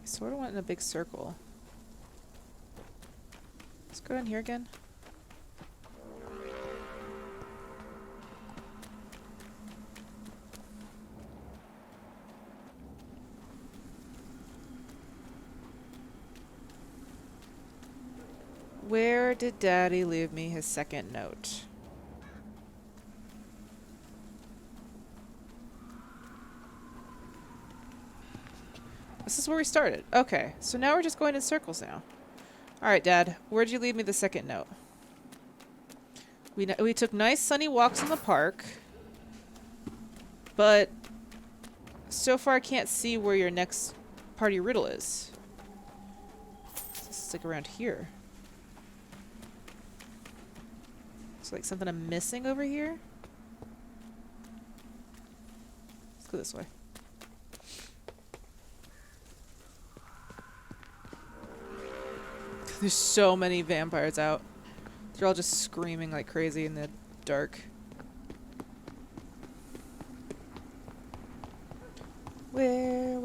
Sort of went in a big circle. Let's go down here again. Where did Daddy leave me his second note? This is where we started. Okay, so now we're just going in circles now. Alright, Dad, where'd you leave me the second note? We took nice sunny walks in the park, but so far I can't see where your next party riddle is. This is like around here. It's like something I'm missing over here. Let's go this way. There's so many vampires out. They're all just screaming like crazy in the dark. Where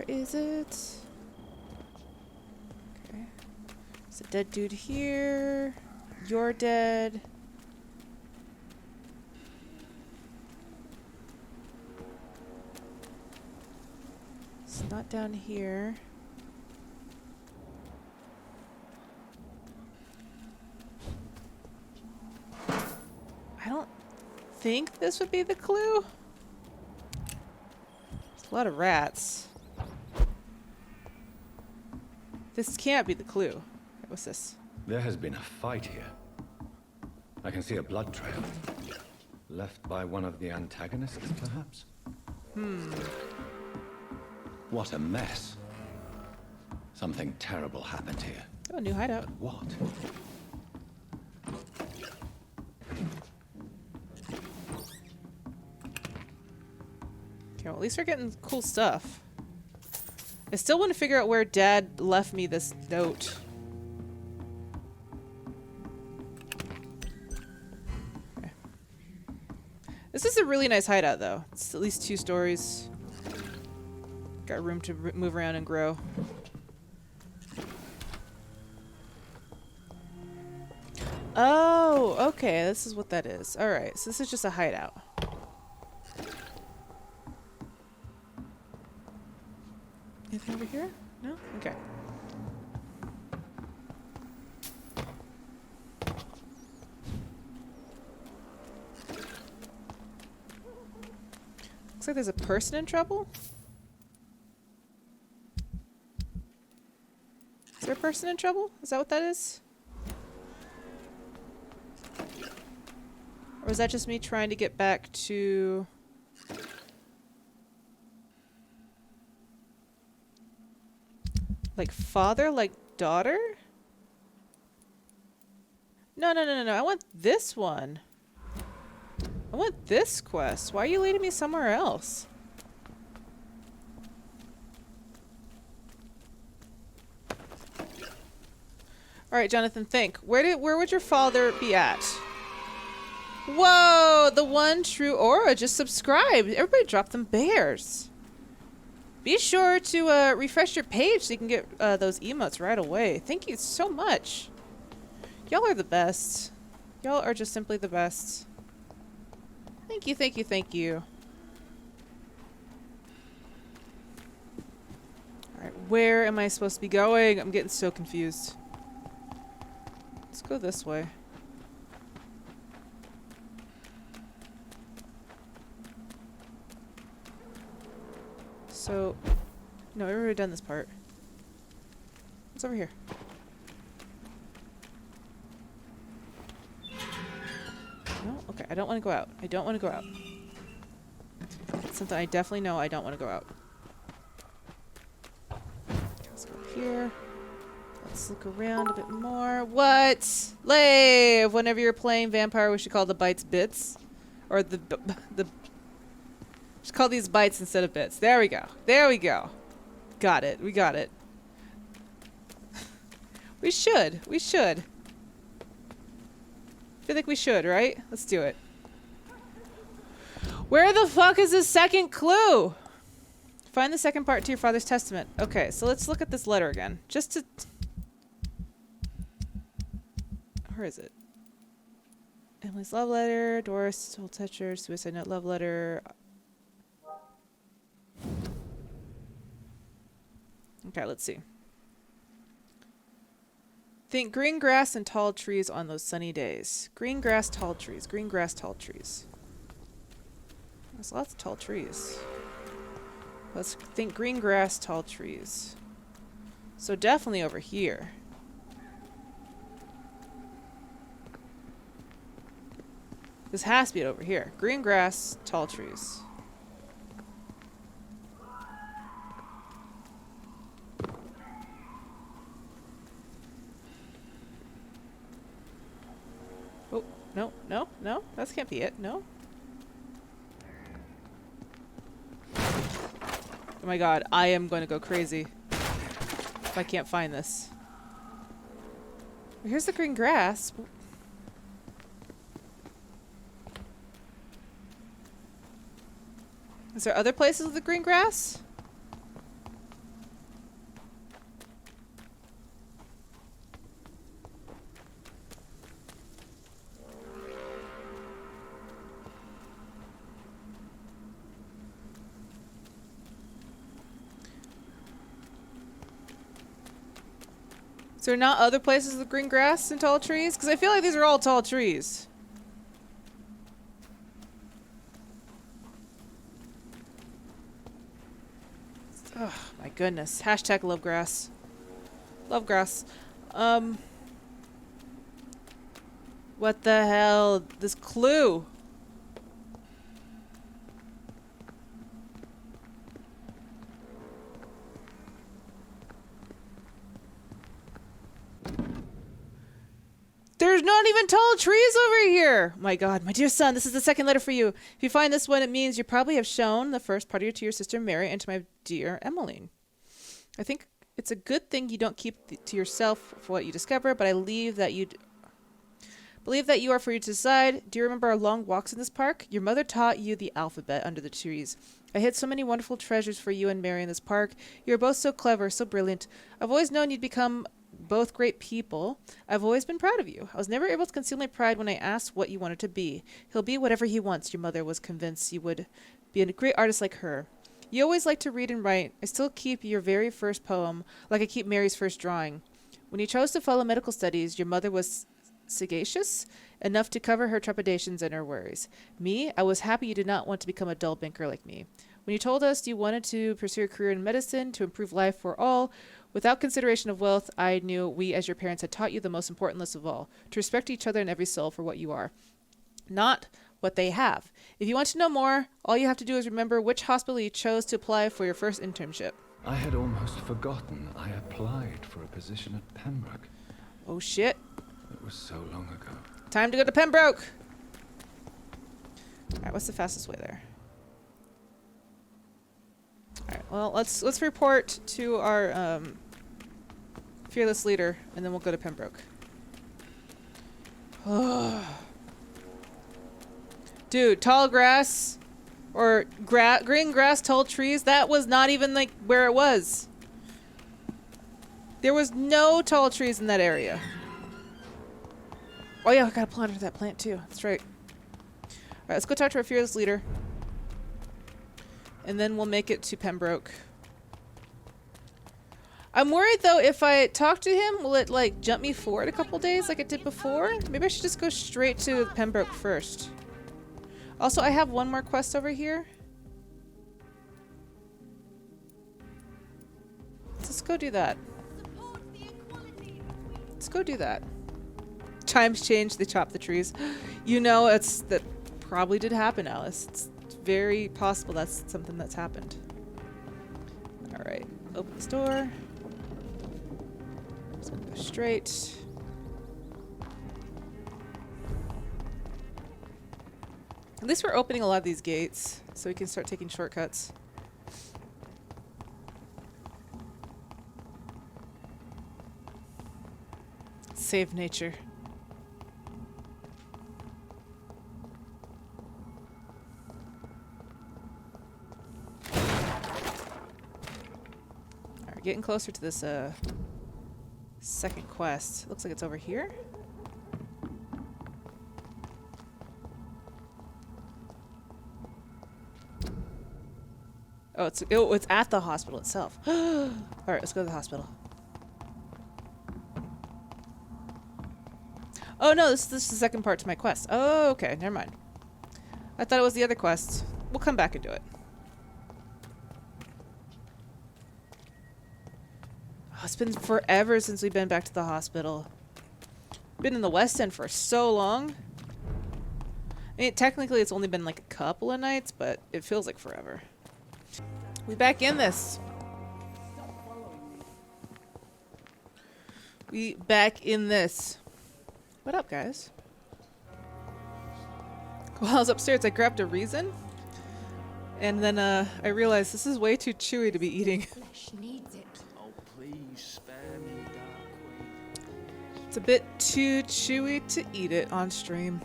is it? Okay. There's a dead dude here. You're dead. It's not down here. I don't think this would be the clue. There's a lot of rats. This can't be the clue. What's this? There has been a fight here. I can see a blood trail. Left by one of the antagonists, perhaps? What a mess. Something terrible happened here. Oh, a new hideout. But what? Okay, well, at least we're getting cool stuff. I still want to figure out where Dad left me this note. Okay. This is a really nice hideout, though. It's at least 2 stories. Got room to move around and grow. Oh, okay. This is what that is. All right. So this is just a hideout. Anything over here? No? Okay. Looks like there's a person in trouble. Is there a person in trouble? Is that what that is? Or is that just me trying to get back to... like father, like daughter? No. I want this one. I want this quest. Why are you leading me somewhere else? Alright, Jonathan, think. Where would your father be at? Whoa! The one true Aura just subscribed. Everybody drop them bears. Be sure to refresh your page so you can get those emotes right away. Thank you so much. Y'all are the best. Y'all are just simply the best. Thank you, thank you, thank you. Alright, where am I supposed to be going? I'm getting so confused. Let's go this way. So, no, we've already done this part. What's over here? No? Okay, I don't want to go out. I don't want to go out. It's something I definitely know I don't want to go out. Let's go here. Let's look around a bit more. What? Lave! Whenever you're playing Vampire, we should call the bites bits. Or the just call these bytes instead of bits. There we go. There we go. Got it. We got it. We should. We should. I feel like we should, right? Let's do it. Where the fuck is the second clue? Find the second part to your father's testament. Okay, so let's look at this letter again. Just to... Where is it? Emily's love letter, Doris, soul toucher, suicide note, love letter. Okay, let's see. Think green grass and tall trees on those sunny days. Green grass, tall trees. Green grass, tall trees. There's lots of tall trees. Let's think green grass, tall trees. So definitely over here. This has to be over here. Green grass, tall trees. Oh, no, no, no. That can't be it. No. Oh my god, I am going to go crazy if I can't find this. Here's the green grass. Is there other places with the green grass? Is there not other places with green grass and tall trees? Because I feel like these are all tall trees. Oh my goodness. Hashtag love grass. Love grass. What the hell? This clue. There's not even tall trees over here. My god, my dear son, this is the second letter for you. If you find this one, it means you probably have shown the first part to your sister Mary and to my dear Emmeline. I think it's a good thing you don't keep to yourself for what you discover, but I believe that you are for you to decide. Do you remember our long walks in this park? Your mother taught you the alphabet under the trees. I hid so many wonderful treasures for you and Mary in this park. You are both so clever, so brilliant. I've always known you'd become both great people. I've always been proud of you. I was never able to conceal my pride when I asked what you wanted to be. He'll be whatever he wants. Your mother was convinced you would be a great artist like her. You always like to read and write. I still keep your very first poem, like I keep Mary's first drawing. When you chose to follow medical studies, your mother was sagacious enough to cover her trepidations and her worries. Me, I was happy you did not want to become a dull banker like me. When you told us you wanted to pursue a career in medicine to improve life for all, without consideration of wealth, I knew we as your parents had taught you the most important lesson of all, to respect each other and every soul for what you are, not what they have. If you want to know more, all you have to do is remember which hospital you chose to apply for your first internship. I had almost forgotten I applied for a position at Pembroke. Oh shit. It was so long ago. Time to go to Pembroke! Alright, what's the fastest way there? Alright, well, let's report to our fearless leader, and then we'll go to Pembroke. Dude, tall grass or green grass, tall trees, that was not even like where it was. There was no tall trees in that area. Oh yeah, I gotta plant that plant too. That's right. Alright, let's go talk to our fearless leader. And then we'll make it to Pembroke. I'm worried though, if I talk to him, will it like jump me forward a couple days like it did before? Maybe I should just go straight to Pembroke first. Also, I have one more quest over here. Let's go do that. Let's go do that. Times change, they chop the trees. You know, that probably did happen, Alice. It's very possible that's something that's happened. Alright, open this door. Just gonna go straight. At least we're opening a lot of these gates, so we can start taking shortcuts. Save nature. getting closer to this second quest. Looks like it's over here. Oh, it's at the hospital itself. All right, let's go to the hospital. Oh no, this is the second part to my quest. Oh, okay, never mind. I thought it was the other quest. We'll come back and do it. Oh, it's been forever since we've been back to the hospital. Been in the West End for so long. I mean, technically it's only been like a couple of nights, but it feels like forever. We back in this. We back in this. What up, guys? While I was upstairs, I grabbed a reason. And then I realized this is way too chewy to be eating. Flesh needs it. Oh, please spare me, Dark Queen. It's a bit too chewy to eat it on stream.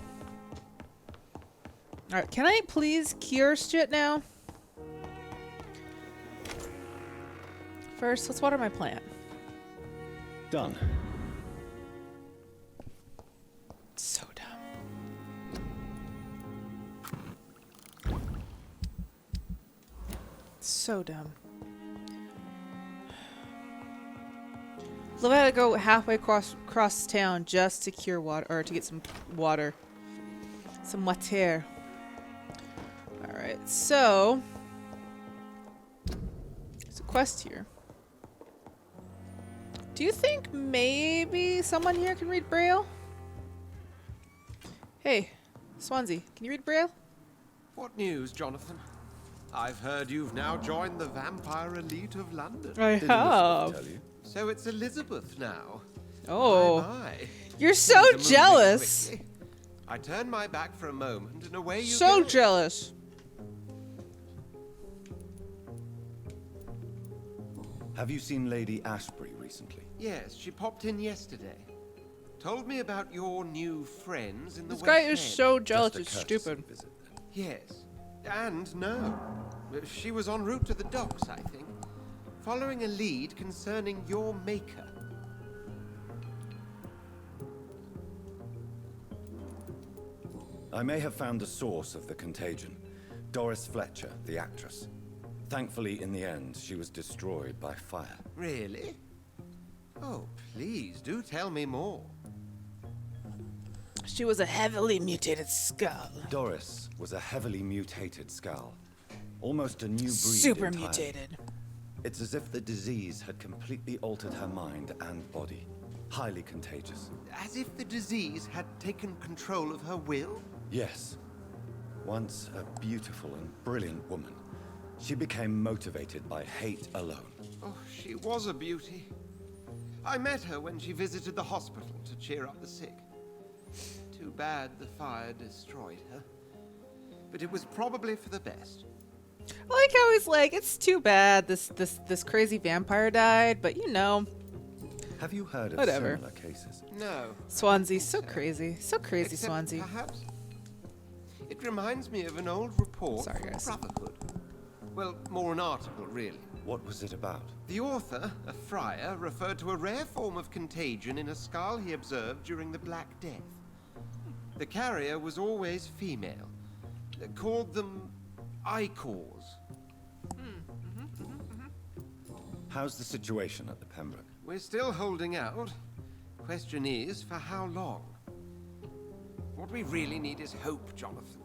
Alright, can I please cure shit now? First, let's water my plant. Done. So dumb. So dumb. Love how to go halfway across town just to cure water, or to get some water. Some water. Alright, so there's a quest here. Do you think maybe someone here can read Braille? Hey, Swansea, can you read Braille? What news, Jonathan? I've heard you've now joined the vampire elite of London. I Did Elizabeth have. tell you? So it's Elizabeth now. Oh, My. you're so Things are moving jealous. quickly. I turned my back for a moment and away you So go. jealous. Have you seen Lady Ashbury recently? Yes, she popped in yesterday. Told me about your new friends in the This West guy is End. so jealous, Just a it's courtesy stupid. visit, then. Yes. And no. She was en route to the docks, I think. Following a lead concerning your maker. I may have found the source of the contagion. Doris Fletcher, the actress. Thankfully, in the end, she was destroyed by fire. Really? Oh, please, do tell me more. She was a heavily mutated skull. Doris was a heavily mutated skull. Almost a new breed Super entirely. mutated. It's as if the disease had completely altered her mind and body. Highly contagious. As if the disease had taken control of her will? Yes. Once a beautiful and brilliant woman, she became motivated by hate alone. Oh, she was a beauty. I met her when she visited the hospital to cheer up the sick. Too bad the fire destroyed her. But it was probably for the best. I like how he's like, it's too bad this crazy vampire died, but you know, Have you heard of Whatever. similar cases? No. Swansea's so crazy. So crazy, Except Swansea. Perhaps it reminds me of an old report Sorry, from guys. Brotherhood. Well, more an article, really. What was it about? The author, a friar, referred to a rare form of contagion in a skull he observed during the Black Death. The carrier was always female. They called them Icors. How's the situation at the Pembroke? We're still holding out. Question is, for how long? What we really need is hope, Jonathan.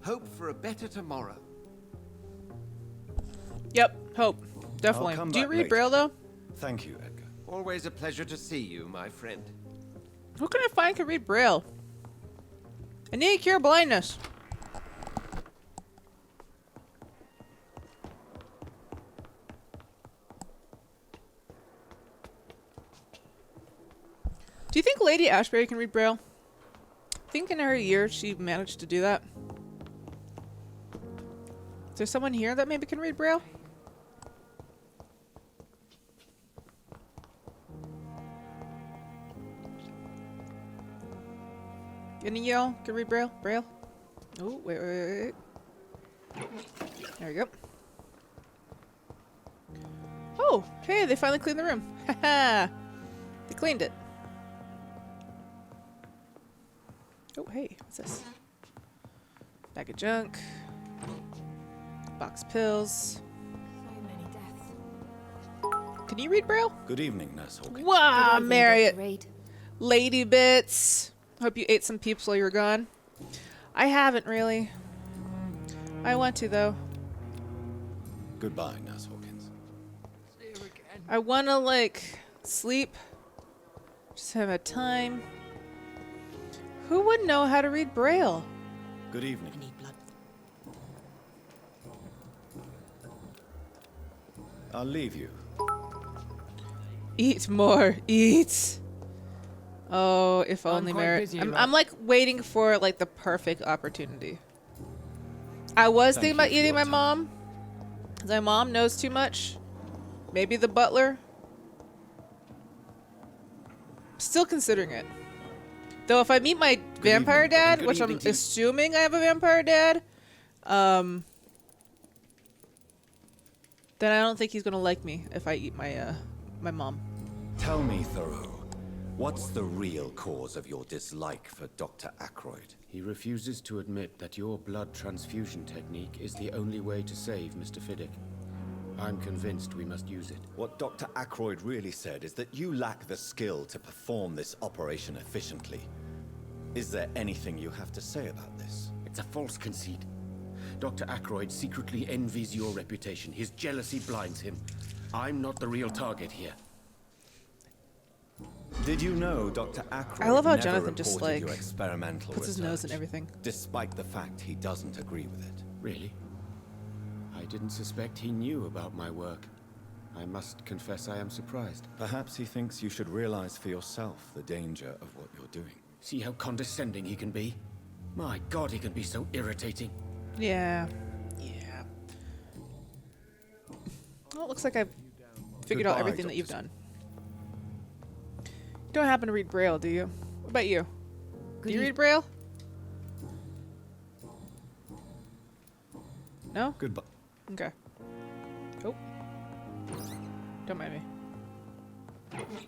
Hope for a better tomorrow. Yep, hope. Definitely. come Do you back read later. Braille though? Thank you, Edgar. Always a pleasure to see you, my friend. Who can I find can read Braille? I need to cure blindness. Do you think Lady Ashbury can read Braille? I think in her year she managed to do that. Is there someone here that maybe can read Braille? Any of y'all can read Braille? Braille? Oh, wait. There we go. Oh, hey, they finally cleaned the room. Haha. They cleaned it. Oh, hey, what's this? Bag of junk. Box of pills. So many deaths. Can you read Braille? Good evening, Nurse Hawkins. Wow, Good evening, Marriott. Dr. Reid. Lady bits. Hope you ate some peeps while you were gone. I haven't really. I want to, though. Goodbye, Nurse Hawkins. I want to, like, sleep. Just have a time. Who would know how to read Braille? Good evening. I need blood. I'll leave you. Eat more. Eat. Oh, if only quite Merritt. busy, I'm like waiting for like the perfect opportunity. I was thinking about you for eating your my time. mom. 'Cause my mom knows too much. Maybe the butler. Still considering it. Though if I meet my vampire evening. dad, Good which I'm evening to you. assuming I have a vampire dad, then I don't think he's gonna like me if I eat my my mom. Tell me, Thoreau, what's the real cause of your dislike for Dr. Ackroyd? He refuses to admit that your blood transfusion technique is the only way to save Mr. Fiddick. I'm convinced we must use it. What Dr. Ackroyd really said is that you lack the skill to perform this operation efficiently. Is there anything you have to say about this? It's a false conceit. Dr. Ackroyd secretly envies your reputation. His jealousy blinds him. I'm not the real target here. Did you know Dr. Ackroyd I love how never Jonathan just, reported like, your experimental puts his nose in research, everything. despite the fact he doesn't agree with it? Really? I didn't suspect he knew about my work. I must confess I am surprised. Perhaps he thinks you should realize for yourself the danger of what you're doing. See how condescending he can be? My God, he can be so irritating. Yeah. Yeah. Well, it looks like I've figured out Goodbye, everything that Dr. you've done. You don't happen to read Braille, do you? What about you? Do you read Braille? No? Goodbye. Okay. Oh. Don't mind me.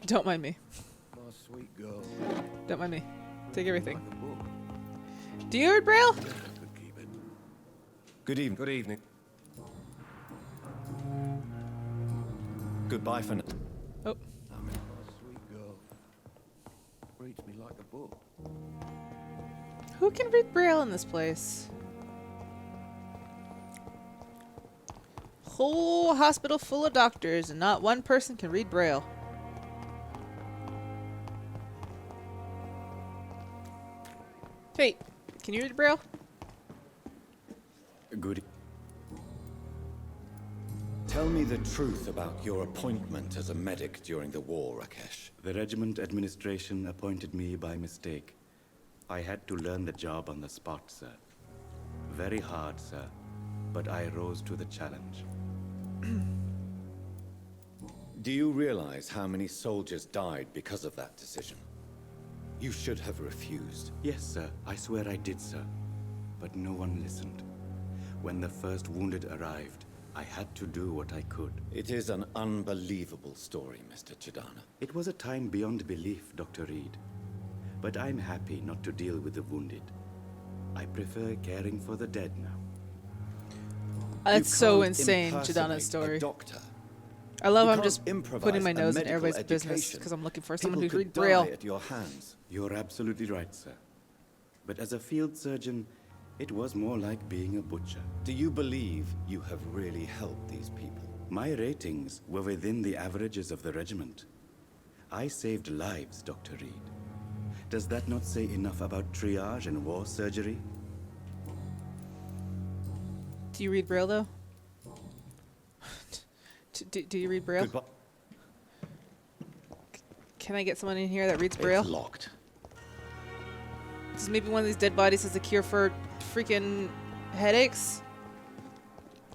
Don't mind me. My sweet girl. Don't mind me. Take everything. Like a book. Do you read Braille? Could keep it. Good evening. Good evening. Goodbye for now. Oh. My sweet girl. Reads me like a book. Who can read Braille in this place? Whole hospital full of doctors and not one person can read Braille. Wait, can you read Braille? Good. Tell me the truth about your appointment as a medic during the war, Rakesh. The regiment administration appointed me by mistake. I had to learn the job on the spot, sir. Very hard, sir, but I rose to the challenge. Do you realize how many soldiers died because of that decision? You should have refused. Yes, sir, I swear I did, sir. But no one listened. When the first wounded arrived, I had to do what I could. It is an unbelievable story, Mr. Chidana. It was a time beyond belief, Dr. Reid. But I'm happy not to deal with the wounded. I prefer caring for the dead now. That's You so can't insane, impersonate Chidana's story. A doctor. I love You I'm can't just improvise putting my a nose in medical everybody's business education. because I'm looking for someone People who could can read Braille. die at your hands. You're absolutely right, sir. But as a field surgeon, it was more like being a butcher. Do you believe you have really helped these people? My ratings were within the averages of the regiment. I saved lives, Dr. Reid. Does that not say enough about triage and war surgery? Do you read Braille though? Do you read Braille? Goodbye. Can I get someone in here that reads Braille? It's locked. Does maybe one of these dead bodies has a cure for freaking headaches?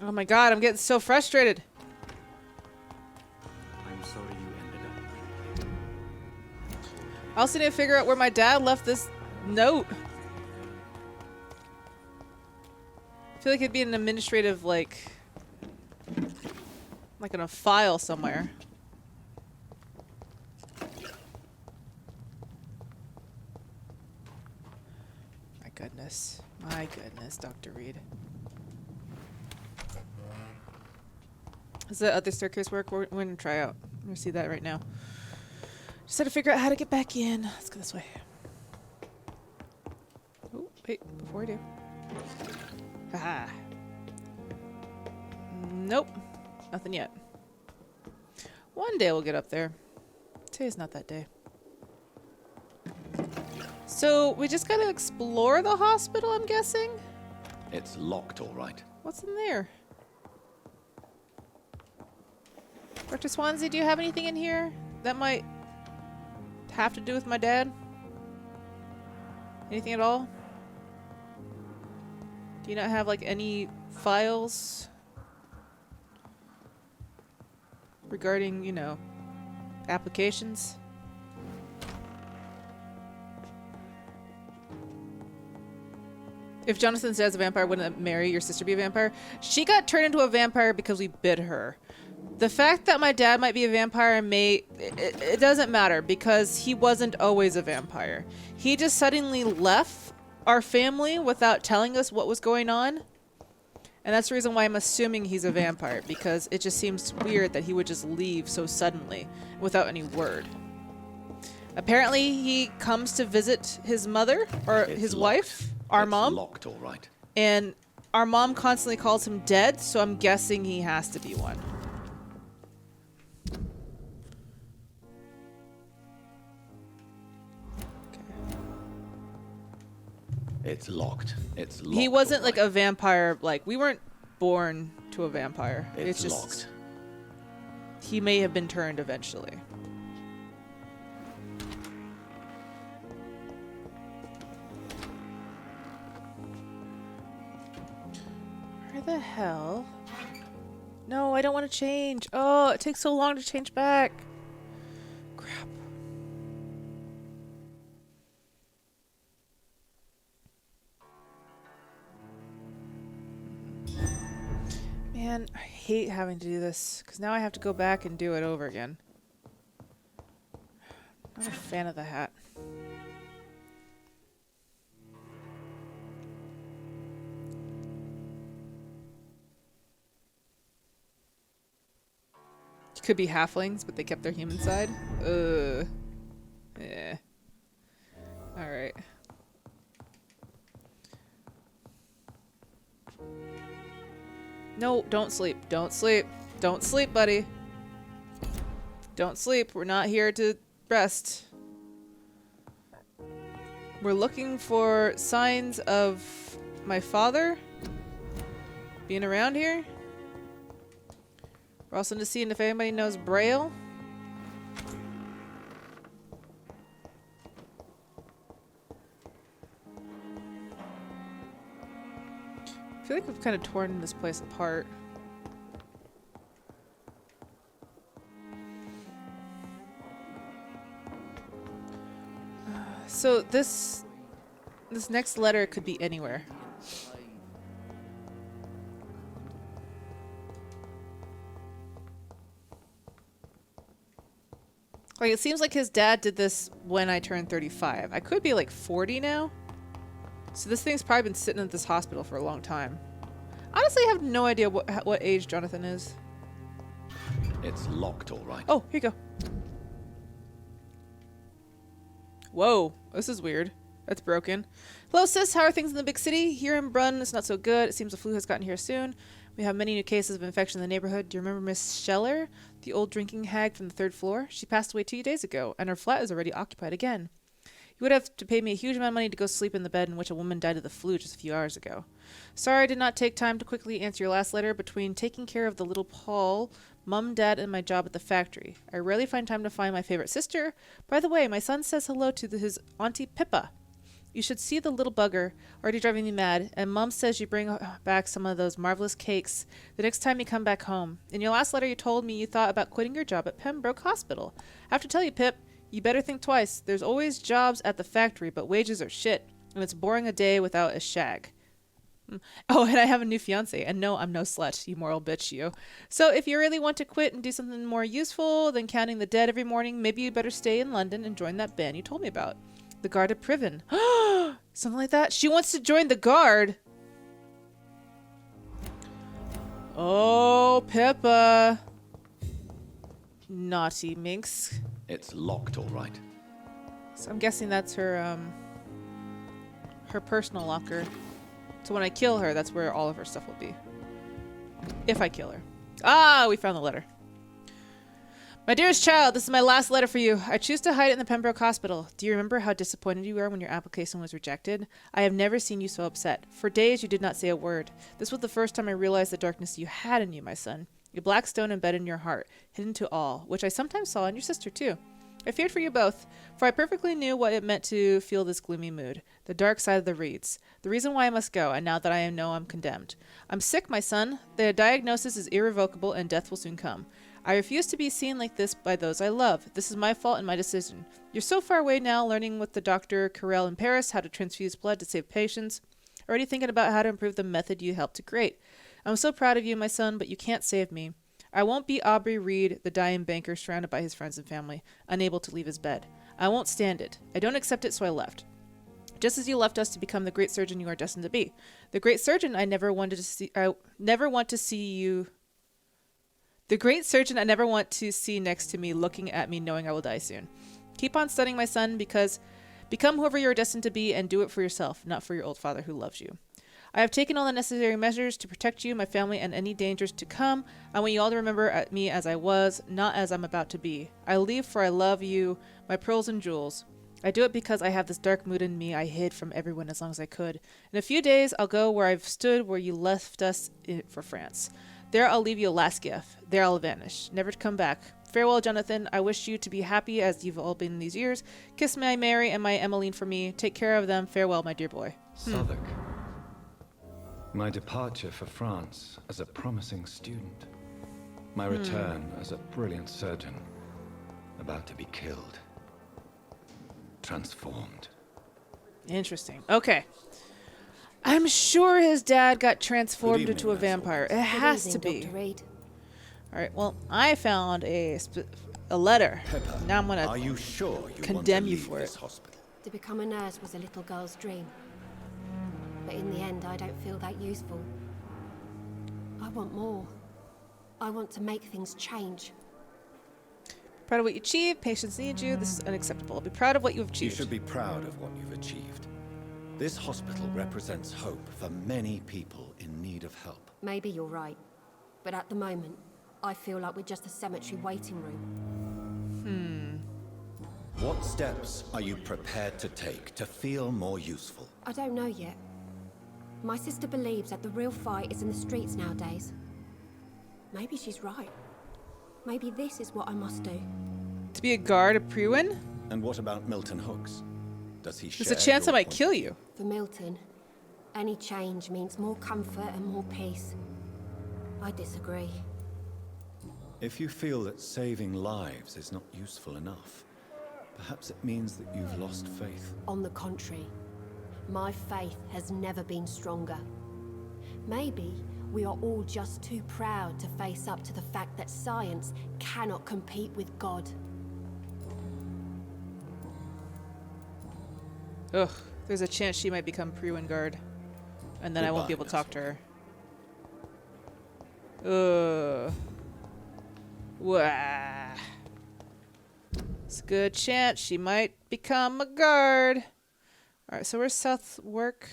Oh my god, I'm getting so frustrated. I'm sorry you ended up. I also need to figure out where my dad left this note. I feel like it'd be an administrative, like Like in a file somewhere. My goodness. My goodness, Dr. Reid. Does the other staircase work? We're going to try out. I'm going to see that right now. Just had to figure out how to get back in. Let's go this way. Oh, wait, before I do. Haha. Nope. Nothing yet. One day we'll get up there. Today's not that day. So, we just gotta explore the hospital, I'm guessing? It's locked, all right. What's in there? Dr. Swansea, do you have anything in here that might have to do with my dad? Anything at all? Do you not have, like, any files regarding, you know, applications? If Jonathan's dad's a vampire, wouldn't Mary, your sister, be a vampire? She got turned into a vampire because we bit her. The fact that my dad might be a vampire it doesn't matter because he wasn't always a vampire. He just suddenly left our family without telling us what was going on. And that's the reason why I'm assuming he's a vampire, because it just seems weird that he would just leave so suddenly without any word. Apparently he comes to visit his mother or It's his locked. wife, our It's mom. locked, all right. And our mom constantly calls him dead, so I'm guessing he has to be one. It's locked. It's locked. He wasn't all like right. a vampire. Like, we weren't born to a vampire. It's just locked. he may have been turned eventually. Where the hell? No, I don't want to change. Oh, it takes so long to change back. Crap. Man, I hate having to do this, because now I have to go back and do it over again. Not a fan of the hat. Could be halflings, but they kept their human side. Yeah. Alright. No, don't sleep. Don't sleep. Don't sleep, buddy. Don't sleep. We're not here to rest. We're looking for signs of my father being around here. We're also to see if anybody knows Braille. I feel like we've kind of torn this place apart. So this next letter could be anywhere. Like, it seems like his dad did this when I turned 35. I could be like 40 now. So this thing's probably been sitting at this hospital for a long time. Honestly, I have no idea what age Jonathan is. It's locked, all right. Oh, here you go. Whoa, this is weird. That's broken. Hello, sis. How are things in the big city? Here in Brunn, it's not so good. It seems the flu has gotten here soon. We have many new cases of infection in the neighborhood. Do you remember Miss Scheller, the old drinking hag from the 3rd floor? She passed away 2 days ago, and her flat is already occupied again. You would have to pay me a huge amount of money to go sleep in the bed in which a woman died of the flu just a few hours ago. Sorry I did not take time to quickly answer your last letter. Between taking care of the little Paul, Mum, Dad, and my job at the factory, I rarely find time to find my favorite sister. By the way, my son says hello to his Auntie Pippa. You should see the little bugger, already driving me mad, and Mum says you bring back some of those marvelous cakes the next time you come back home. In your last letter you told me you thought about quitting your job at Pembroke Hospital. I have to tell you, Pip, you better think twice. There's always jobs at the factory, but wages are shit, and it's boring a day without a shag. Oh, and I have a new fiance. And no, I'm no slut, you moral bitch, you. So if you really want to quit and do something more useful than counting the dead every morning, maybe you better stay in London and join that band you told me about. The Guard of Priven. Something like that. She wants to join the Guard. Oh, Pippa. Naughty minx. It's locked, all right. So I'm guessing that's her personal locker. So when I kill her, that's where all of her stuff will be. If I kill her. Ah, we found the letter. My dearest child, this is my last letter for you. I choose to hide it in the Pembroke Hospital. Do you remember how disappointed you were when your application was rejected? I have never seen you so upset. For days you did not say a word. This was the first time I realized the darkness you had in you, my son. A black stone embedded in your heart, hidden to all, which I sometimes saw in your sister too. I feared for you both, for I perfectly knew what it meant to feel this gloomy mood. The dark side of the Reids. The reason why I must go, and now that I know I'm condemned. I'm sick, my son. The diagnosis is irrevocable, and death will soon come. I refuse to be seen like this by those I love. This is my fault and my decision. You're so far away now, learning with the Dr. Carell in Paris how to transfuse blood to save patients. Already thinking about how to improve the method you helped to create. I'm so proud of you, my son, but you can't save me. I won't be Aubrey Reid, the dying banker surrounded by his friends and family, unable to leave his bed. I won't stand it. I don't accept it, so I left. Just as you left us to become the great surgeon you are destined to be. The great surgeon I never want to see you. The great surgeon I never want to see next to me, looking at me, knowing I will die soon. Keep on studying, my son, because become whoever you are destined to be, and do it for yourself, not for your old father who loves you. I have taken all the necessary measures to protect you, my family, and any dangers to come. I want you all to remember me as I was, not as I'm about to be. I leave for I love you, my pearls and jewels. I do it because I have this dark mood in me I hid from everyone as long as I could. In a few days, I'll go where I've stood where you left us for France. There I'll leave you a last gift. There I'll vanish, never to come back. Farewell, Jonathan. I wish you to be happy as you've all been these years. Kiss my Mary and my Emmeline for me. Take care of them. Farewell, my dear boy. Southwark. My departure for France as a promising student. My return as a brilliant surgeon. About to be killed. Transformed. Interesting. Okay. I'm sure his dad got transformed Good into a evening, vampire. It Good has to evening, be. Dr. Reid. All right. Well, I found a letter. Pepper, Now I'm are gonna you sure you condemn want to you leave for this it. hospital? To become a nurse was a little girl's dream. But in the end, I don't feel that useful. I want more. I want to make things change. Proud of what you achieved. Patients need you. This is unacceptable. Be proud of what you have You achieved. should be proud of what you've achieved. This hospital represents hope for many people in need of help. Maybe you're right. But at the moment, I feel like we're just a cemetery waiting room. What steps are you prepared to take to feel more useful? I don't know yet. My sister believes that the real fight is in the streets nowadays. Maybe she's right. Maybe this is what I must do. To be a guard of Priwen? And what about Milton Hooks? Does he share There's a chance I your might point kill of view? you. For Milton, any change means more comfort and more peace. I disagree. If you feel that saving lives is not useful enough, perhaps it means that you've lost faith. On the contrary, my faith has never been stronger. Maybe we are all just too proud to face up to the fact that science cannot compete with God. Ugh. There's a chance she might become Priwen guard. And then I won't be able Goodbye, to talk to her. Ugh. Wah. It's a good chance she might become a guard. Alright, so where's Southwark?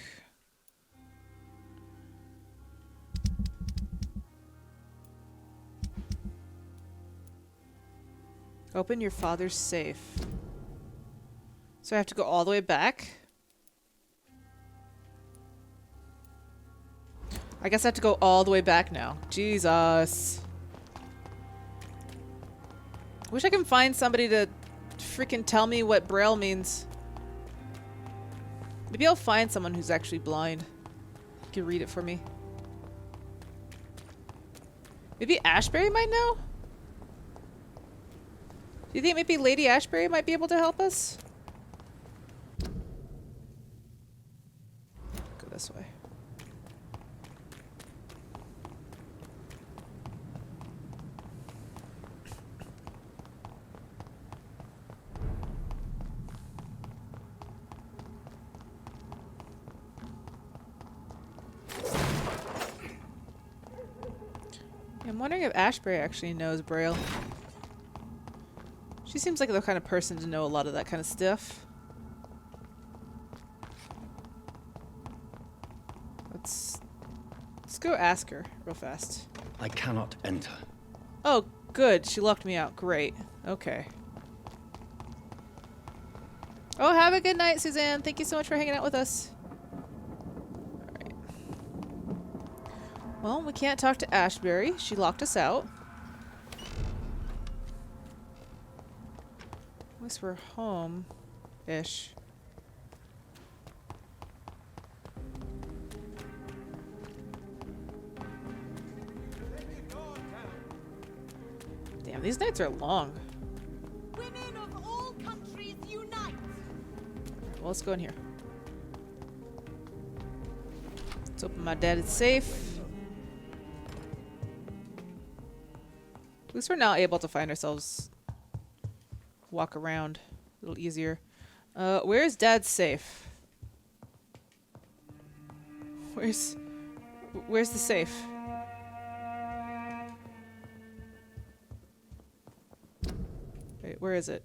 Open your father's safe. So I have to go all the way back? I guess I have to go all the way back now. Jesus. Wish I can find somebody to freaking tell me what Braille means. Maybe I'll find someone who's actually blind. Who can read it for me. Maybe Ashbury might know? Do you think maybe Lady Ashbury might be able to help us? Go this way. I'm wondering if Ashbury actually knows Braille. She seems like the kind of person to know a lot of that kind of stuff. Let's go ask her real fast. I cannot enter. Oh, good. She locked me out. Great. Okay. Oh, have a good night, Suzanne. Thank you so much for hanging out with us. Alright. Well, we can't talk to Ashbury. She locked us out. At least we're home-ish. Damn, these nights are long. Women of all countries unite! Well, let's go in here. Let's open my daddy's safe. At least we're now able to find ourselves walk around a little easier. Where's Dad's safe? Where's the safe? Wait, where is it?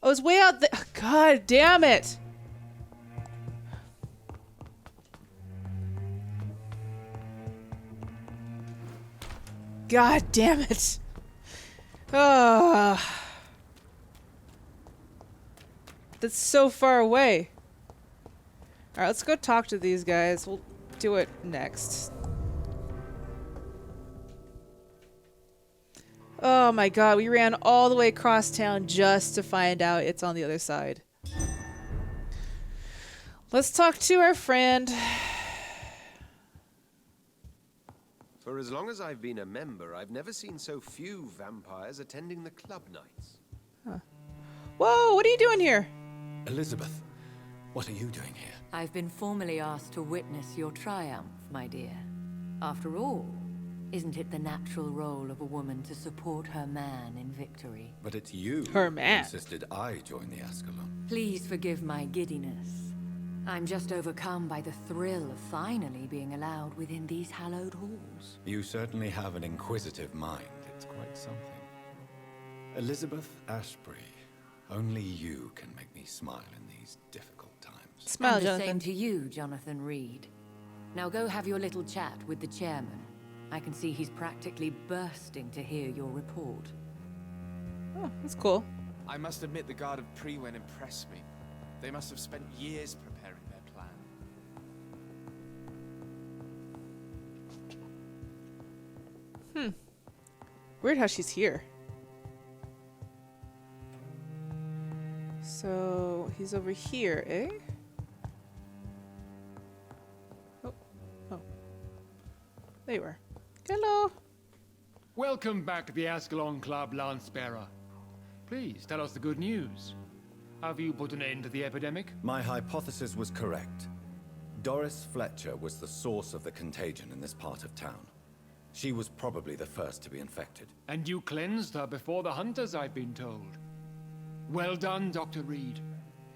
Oh, it's way out there. God damn it. God damn it. That's so far away. Alright, let's go talk to these guys. We'll do it next. Oh my god, we ran all the way across town just to find out it's on the other side. Let's talk to our friend. For as long as I've been a member, I've never seen so few vampires attending the club nights. Huh. Whoa, what are you doing here? Elizabeth, what are you doing here? I've been formally asked to witness your triumph, my dear. After all, isn't it the natural role of a woman to support her man in victory? But it's you Her who man. insisted I join the Ascalon. Please forgive my giddiness. I'm just overcome by the thrill of finally being allowed within these hallowed halls. You certainly have an inquisitive mind. It's quite something. Elizabeth Ashbury, only you can make me smile in these difficult times. Smile, And the Jonathan. same to you, Jonathan Reid. Now go have your little chat with the chairman. I can see he's practically bursting to hear your report. Oh, that's cool. I must admit the Guard of Prewen impressed me. They must have spent years preparing their plan. Weird how she's here. So, he's over here, eh? Oh. Oh. There you are. Hello. Welcome back to the Ascalon Club, Lance-Bearer. Please, tell us the good news. Have you put an end to the epidemic? My hypothesis was correct. Doris Fletcher was the source of the contagion in this part of town. She was probably the first to be infected. And you cleansed her before the hunters, I've been told. Well done, Dr. Reid.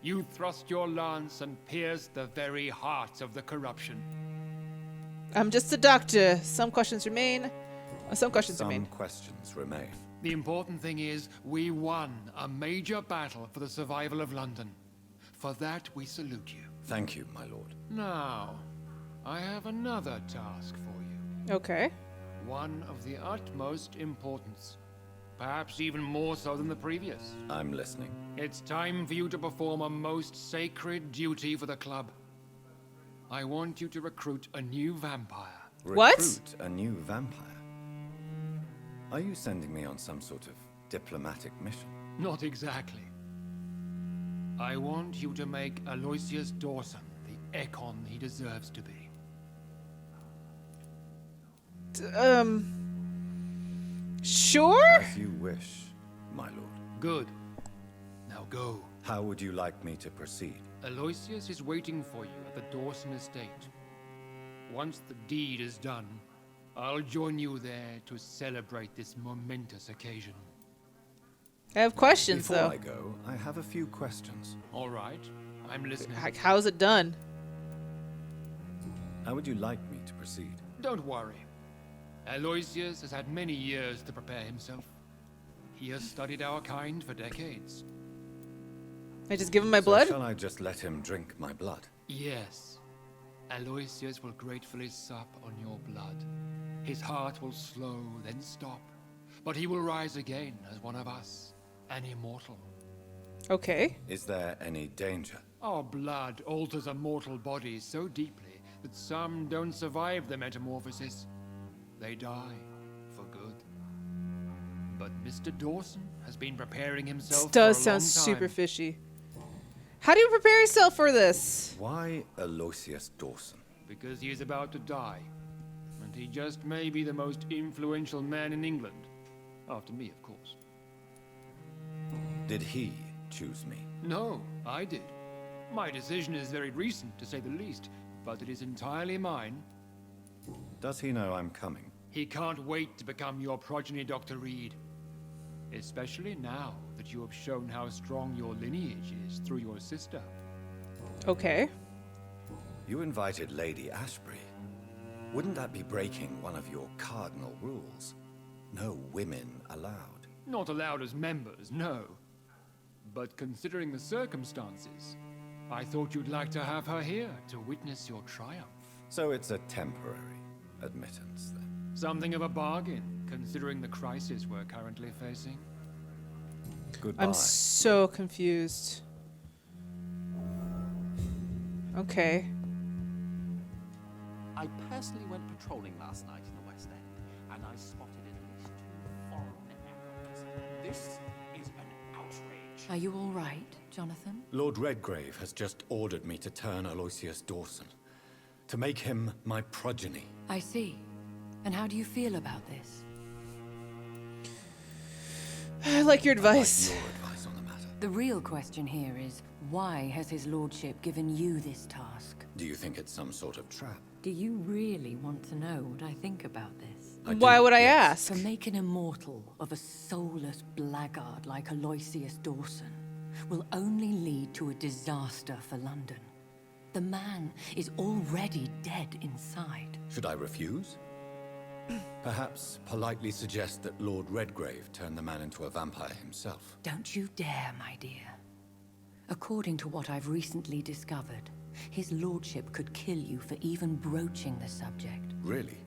You thrust your lance and pierced the very heart of the corruption. I'm just a doctor. Some questions remain. Some questions Some remain. questions remain. The important thing is, we won a major battle for the survival of London. For that, we salute you. Thank you, my lord. Now, I have another task for you. Okay. One of the utmost importance. Perhaps even more so than the previous. I'm listening. It's time for you to perform a most sacred duty for the club. I want you to recruit a new vampire. What? Recruit a new vampire? Are you sending me on some sort of diplomatic mission? Not exactly. I want you to make Aloysius Dawson the Ekon he deserves to be. Sure? As you wish, my lord. Good. Now go. How would you like me to proceed? Aloysius is waiting for you at the Dawson estate. Once the deed is done, I'll join you there to celebrate this momentous occasion. I have questions, Before though. I go, I have a few questions. All right, I'm listening. How's it done? How would you like me to proceed? Don't worry. Aloysius has had many years to prepare himself. He has studied our kind for decades. I just give him my So blood? shall I just let him drink my blood? Yes. Aloysius will gratefully sup on your blood. His heart will slow, then stop. But he will rise again as one of us, an immortal. Okay. Is there any danger? Our blood alters a mortal body so deeply that some don't survive the metamorphosis. They die for good. But Mr. Dawson has been preparing This himself does for a long sound time. super fishy. How do you prepare yourself for this? Why Aloysius Dawson? Because he is about to die. And he just may be the most influential man in England. After me, of course. Did he choose me? No, I did. My decision is very recent, to say the least, but it is entirely mine. Does he know I'm coming? He can't wait to become your progeny, Dr. Reid. Especially now that you have shown how strong your lineage is through your sister. Okay. You invited Lady Ashbury. Wouldn't that be breaking one of your cardinal rules? No women allowed. Not allowed as members, no. But considering the circumstances, I thought you'd like to have her here to witness your triumph. So it's a temporary admittance, then? Something of a bargain, considering the crisis we're currently facing. Goodbye. I'm so confused. Okay. I personally went patrolling last night in the West End, and I spotted at least 2 foreign echoes. This is an outrage. Are you all right, Jonathan? Lord Redgrave has just ordered me to turn Aloysius Dawson. To make him my progeny. I see. And how do you feel about this? I like your advice. I'd like your advice on the matter. The real question here is, why has his lordship given you this task? Do you think it's some sort of trap? Do you really want to know what I think about this? Why would I ask? To make an immortal of a soulless blackguard like Aloysius Dawson will only lead to a disaster for London. The man is already dead inside. Should I refuse? Perhaps politely suggest that Lord Redgrave turn the man into a vampire himself. Don't you dare, my dear. According to what I've recently discovered, his lordship could kill you for even broaching the subject. Really?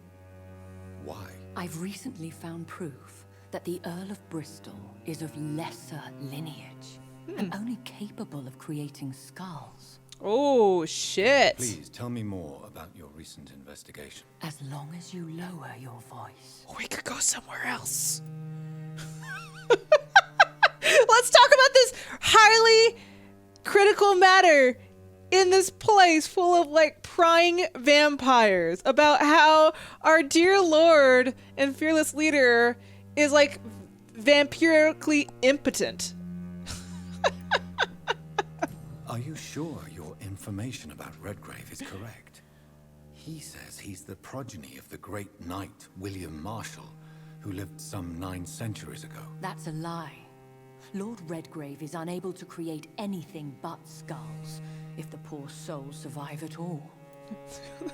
Why? I've recently found proof that the Earl of Bristol is of lesser lineage and only capable of creating skulls. Oh, shit. Please tell me more about your recent investigation. As long as you lower your voice. We could go somewhere else. Let's talk about this highly critical matter in this place full of like prying vampires, about how our dear lord and fearless leader is like vampirically impotent. Are you sure your information about Redgrave is correct? He says he's the progeny of the great knight William Marshall, who lived some 9 centuries ago. That's a lie. Lord Redgrave is unable to create anything but skulls, if the poor souls survive at all.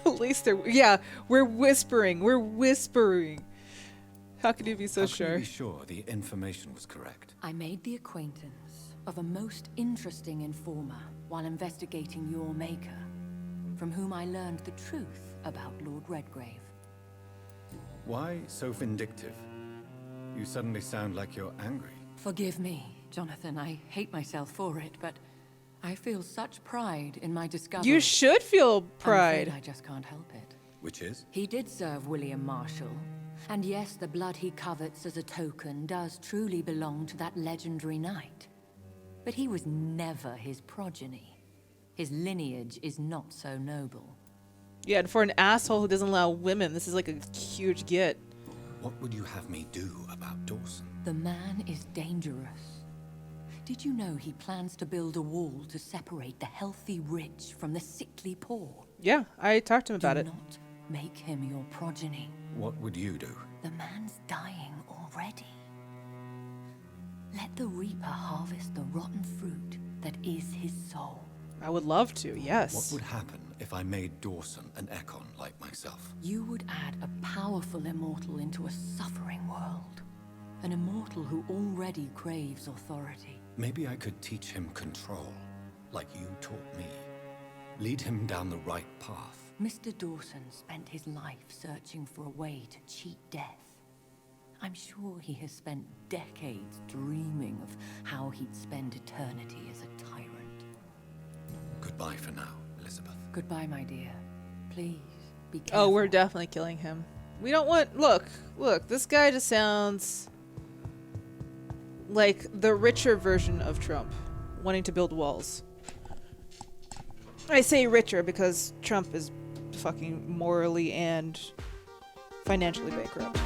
At least they're... Yeah, we're whispering. We're whispering. How can you be so How can sure? you be sure the information was correct? I made the acquaintance of a most interesting informer while investigating your maker, from whom I learned the truth about Lord Redgrave. Why so vindictive? You suddenly sound like you're angry. Forgive me, Jonathan. I hate myself for it, but I feel such pride in my discovery. You should feel I'm pride. afraid I just can't help it. Which is? He did serve William Marshall. And yes, the blood he covets as a token does truly belong to that legendary knight. But he was never his progeny. His lineage is not so noble. Yeah, and for an asshole who doesn't allow women, this is like a huge get. What would you have me do about Dawson? The man is dangerous. Did you know he plans to build a wall to separate the healthy rich from the sickly poor? Yeah, I talked to him about Do it. not make him your progeny. What would you do? The man's dying already. Let the reaper harvest the rotten fruit that is his soul. I would love to, yes. What would happen if I made Dawson an Ekon like myself? You would add a powerful immortal into a suffering world. An immortal who already craves authority. Maybe I could teach him control, like you taught me. Lead him down the right path. Mr. Dawson spent his life searching for a way to cheat death. I'm sure he has spent decades dreaming of how he'd spend eternity as a tyrant. Goodbye for now, Elizabeth. Goodbye, my dear. Please, be careful. Oh, we're definitely killing him. We don't want... Look, this guy just sounds like the richer version of Trump, wanting to build walls. I say richer because Trump is fucking morally and financially bankrupt.